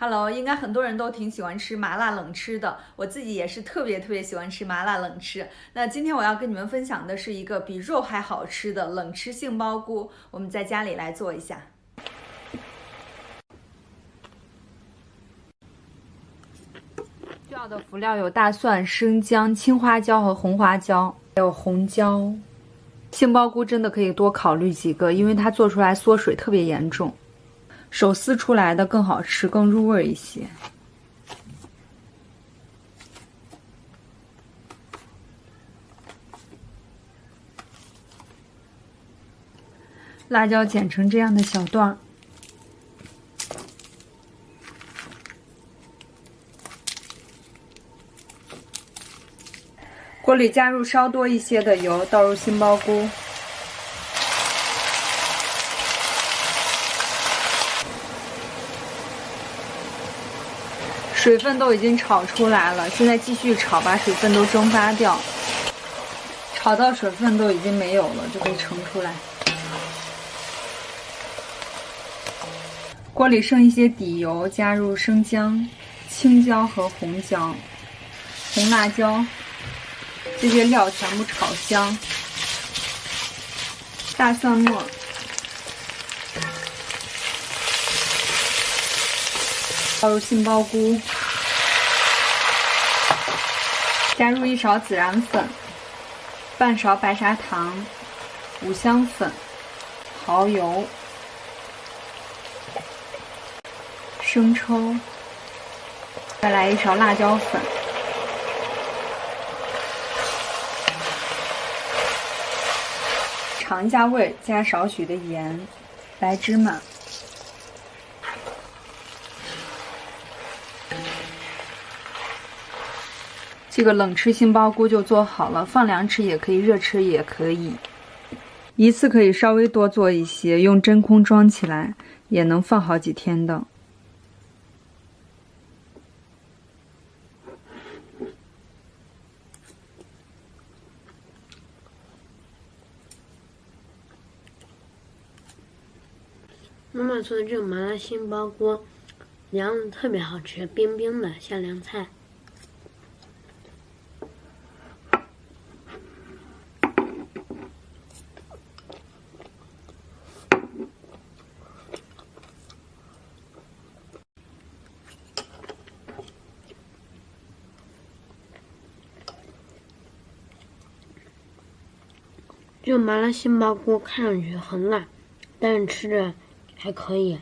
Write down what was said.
Hello，应该很多人都挺喜欢吃麻辣冷吃的，我自己也是特别喜欢吃麻辣冷吃。那今天我要跟你们分享的是一个比肉还好吃的冷吃杏鲍菇，我们在家里来做一下。需要的辅料有大蒜、生姜、青花椒和红花椒，还有红椒。杏鲍菇真的可以多考虑几个，因为它做出来缩水特别严重，手撕出来的更好吃，更入味一些。辣椒剪成这样的小段儿，锅里加入稍多一些的油，倒入杏鲍菇，水分都已经炒出来了，现在继续炒，把水分都蒸发掉。炒到水分都已经没有了，就可以盛出来。锅里剩一些底油，加入生姜、青椒和红椒、红辣椒，这些料全部炒香。大蒜末，倒入杏鲍菇，加入1勺孜然粉，半勺白砂糖、五香粉、蚝油、生抽，再来1勺辣椒粉，尝一下味，加少许的盐，白芝麻。这个冷吃杏鲍菇就做好了，放凉吃也可以，热吃也可以。一次可以稍微多做一些，用真空装起来也能放好几天的。妈妈做的这个麻辣杏鲍菇凉的特别好吃，冰冰的像凉菜。这个麻辣杏鲍菇看上去很辣，但是吃着还可以。